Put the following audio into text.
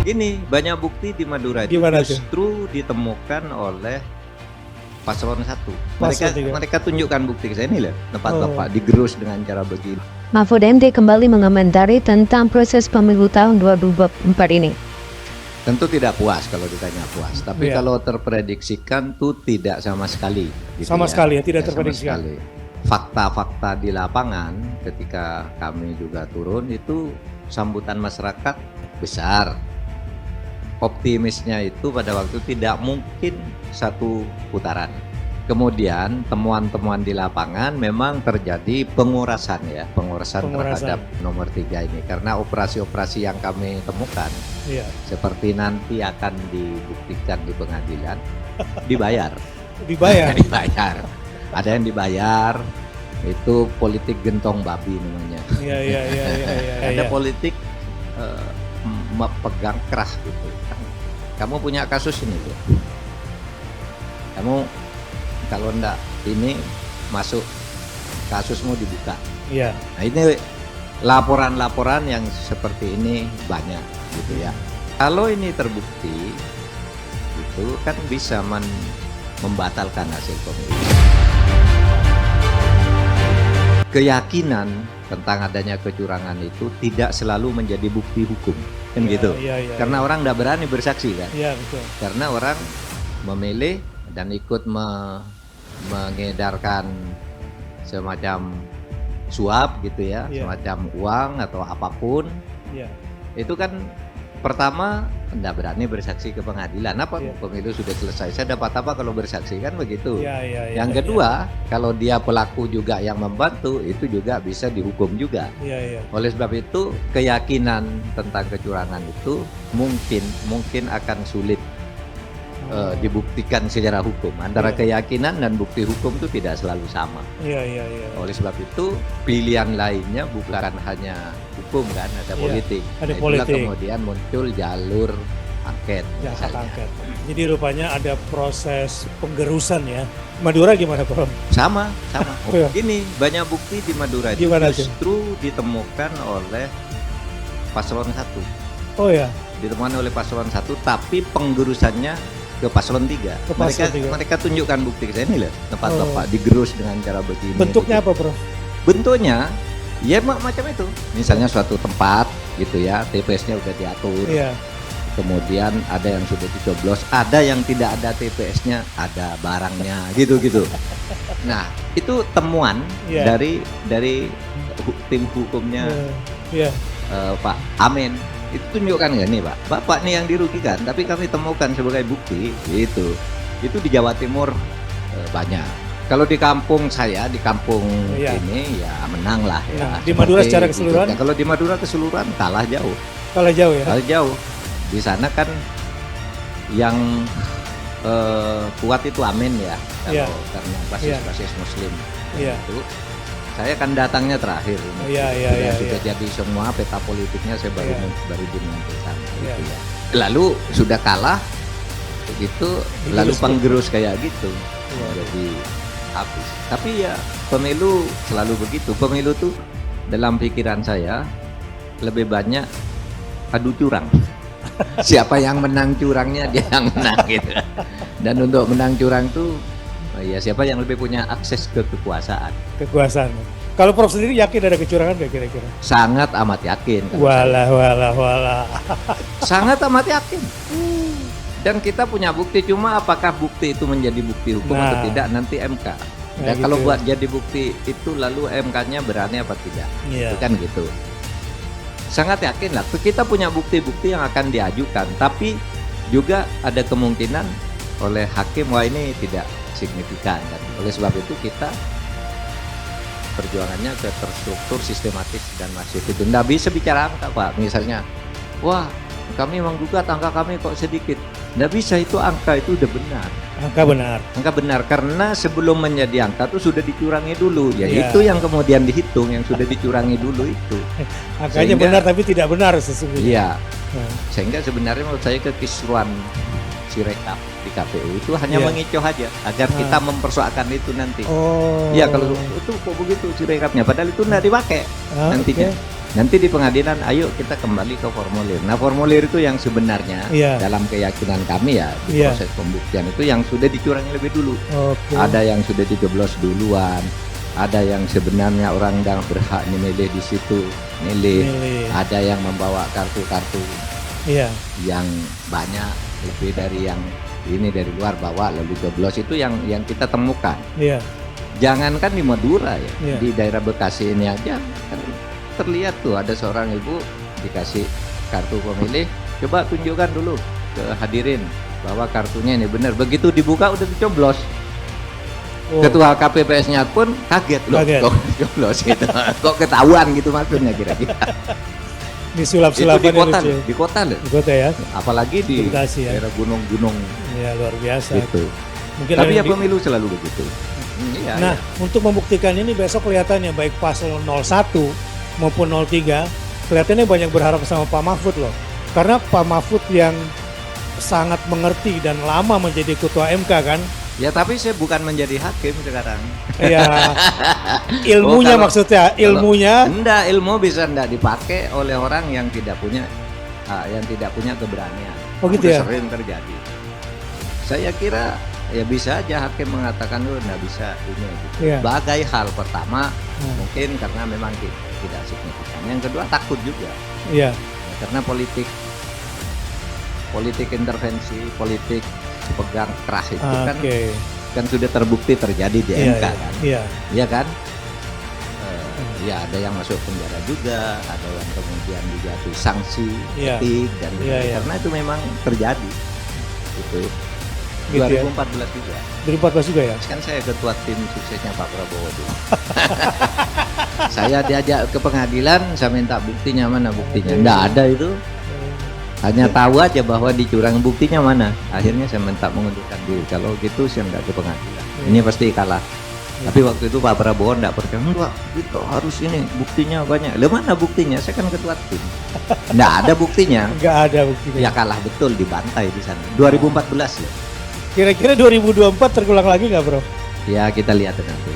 Gini, banyak bukti di Madura itu Gimana tuh? justru ditemukan oleh paslon 1. Paslon tiga. Mereka tunjukkan bukti ke saya, ini loh tempat Bapak digerus dengan cara begini. Mahfud MD kembali mengomentari tentang proses pemilu tahun 2024 ini. Tentu tidak puas kalau ditanya puas, tapi Iya. kalau terprediksikan tuh tidak sama sekali. Gitu Sama sekali ya, tidak sama terprediksikan. sekali. Fakta-fakta di lapangan ketika kami juga turun itu sambutan masyarakat besar. Optimisnya itu pada waktu tidak mungkin satu putaran. Kemudian temuan-temuan di lapangan memang terjadi pengurasan terhadap nomor 3 ini karena operasi-operasi yang kami temukan Iya. seperti nanti akan dibuktikan di pengadilan dibayar. Dibayar. Ada yang dibayar, itu politik gentong babi namanya. Iya. Ada politik pegang keras gitu. Kamu punya kasus ini tuh, kamu kalau enggak ini masuk kasusmu dibuka. Iya. Nah ini laporan-laporan yang seperti ini banyak gitu ya. Kalau ini terbukti, itu kan bisa membatalkan hasil pemilu. Keyakinan tentang adanya kecurangan itu tidak selalu menjadi bukti hukum, kan gitu. Iya. Karena orang tidak berani bersaksi kan. Iya, betul. Karena orang memilih dan ikut mengedarkan semacam suap gitu ya, semacam uang atau apapun. Iya. Itu kan pertama tidak berani bersaksi ke pengadilan. Apa pemilu sudah selesai, saya dapat apa kalau bersaksi, kan begitu. Yang kedua, kalau dia pelaku juga yang membantu, itu juga bisa dihukum juga. Oleh sebab itu keyakinan tentang kecurangan itu mungkin akan sulit dibuktikan secara hukum. Antara keyakinan dan bukti hukum itu tidak selalu sama. Oleh sebab itu pilihan lainnya bukan hanya hukum kan, ada politik. Ada Nah, politik. Kemudian muncul jalur angket. Angket. Jadi rupanya ada proses penggerusan ya. Madura gimana, Bro? Sama. Gini, banyak bukti di Madura itu justru ditemukan oleh paslon 1. Oh ya. Ditemukan oleh paslon 1, tapi penggerusannya ke paslon 3. Mereka tunjukkan bukti ke saya, ini loh tempat Bapak digerus dengan cara begini. Bentuknya apa, Bro? Bentuknya ya macam itu. Misalnya suatu tempat gitu ya, TPS-nya udah diatur. Kemudian ada yang sudah dicoblos, ada yang tidak ada TPS-nya, ada barangnya gitu. Nah, itu temuan dari tim hukumnya Pak Amin. Itu tunjukkan nggak nih Pak, Bapak nih yang dirugikan, tapi kami temukan sebagai bukti gitu. Itu di Jawa Timur banyak. Kalau di kampung saya, di kampung ini ya menang lah ya. Di Madura secara keseluruhan? Kalau di Madura keseluruhan kalah jauh. Kalah jauh ya? Kalah jauh. Di sana kan yang kuat itu Amin ya, karena basis Muslim. Itu saya kan datangnya terakhir. Sudah jadi semua peta politiknya saya baru dimenangkan gitu ya. Lalu sudah kalah begitu, lalu penggerus kayak gitu. Jadi habis. Tapi ya pemilu selalu begitu. Pemilu tuh dalam pikiran saya lebih banyak adu curang. Siapa yang menang curangnya dia yang menang gitu. Dan untuk menang curang tuh ya siapa yang lebih punya akses ke kekuasaan. Kalau Prof sendiri yakin ada kecurangan nggak kira-kira? Sangat amat yakin. Walah. Sangat amat yakin. Dan kita punya bukti, cuma apakah bukti itu menjadi bukti hukum atau tidak nanti MK. Dan kalau buat jadi bukti itu lalu MK-nya berani apa tidak? Kan gitu. Sangat yakin lah. Kita punya bukti-bukti yang akan diajukan, tapi juga ada kemungkinan oleh hakim wah ini tidak signifikan. Dan oleh sebab itu kita perjuangannya ke terstruktur, sistematis dan masif itu. Nggak bisa bicara angka Pak. Misalnya, wah kami menggugat angka kami kok sedikit. Nggak bisa, itu angka itu udah benar. Angka benar karena sebelum menjadi angka itu sudah dicurangi dulu. Ya itu yang kemudian dihitung, yang sudah dicurangi dulu itu. Angkanya benar tapi tidak benar sesungguhnya. Iya. Sehingga sebenarnya menurut saya kekisruan Sirekap di KPU itu hanya mengecoh aja agar kita mempersoalkan itu nanti. Ya kalau itu kok begitu Sirekapnya, padahal itu nggak dipakai nantinya. Nanti di pengadilan, ayo kita kembali ke formulir. Nah, formulir itu yang sebenarnya dalam keyakinan kami ya di proses pembuktian itu yang sudah dicurangi lebih dulu. Ada yang sudah dicoblos duluan, ada yang sebenarnya orang yang berhak memilih di situ milih, ada yang membawa kartu-kartu yang banyak lebih dari yang ini dari luar bawa lalu coblos, itu yang kita temukan. Jangankan di Madura ya, di daerah Bekasi ini aja kan terlihat tuh ada seorang ibu dikasih kartu pemilih, coba tunjukkan dulu ke hadirin bahwa kartunya ini benar. Begitu dibuka udah dicoblos. Ketua KPPS-nya pun kaget loh, kok coblos gitu, kok ketahuan gitu maksudnya kira-kira. Ini sulap-sulapan di kota loh. Di kota ya. Apalagi di daerah gunung-gunung. Ya luar biasa. Gitu. Mungkin tapi ya pemilu selalu begitu. Nah, untuk membuktikan ini besok kelihatannya baik paslon 01 maupun 03 kelihatannya banyak berharap sama Pak Mahfud loh. Karena Pak Mahfud yang sangat mengerti dan lama menjadi ketua MK kan. Ya tapi saya bukan menjadi hakim sekarang. Iya. Ilmunya maksudnya, ilmunya. Enggak, ilmu bisa enggak dipakai oleh orang yang tidak punya keberanian. Oh gitu ya. Sering terjadi. Saya kira ya bisa aja hakim mengatakan lu enggak bisa ini gitu. Bagai hal pertama mungkin karena memang tidak signifikan. Yang kedua takut juga. Iya. Karena politik intervensi, politik pegang keras itu kan sudah terbukti terjadi di MK kan. Iya kan? Ya ada yang masuk penjara juga, ada yang kemudian dijatuhi sanksi etik dan karena itu memang terjadi. Itu 2014 juga. 2014 juga ya? Kan saya ketua tim suksesnya Pak Prabowo dulu. Saya diajak ke pengadilan, saya minta buktinya mana buktinya. Nggak ada itu. Hanya tahu aja bahwa dicurang, buktinya mana. Akhirnya saya minta mengundurkan diri. Kalau gitu saya nggak ke pengadilan. Ini pasti kalah. Tapi waktu itu Pak Prabowo nggak percaya. Enggak, gitu harus ini buktinya banyak. Lah mana buktinya? Saya kan ketua tim. Nggak ada buktinya. Nggak ada buktinya. Ya kalah betul, dibantai di sana. 2014 ya. Kira-kira 2024 terulang lagi nggak bro? Ya kita lihat nanti.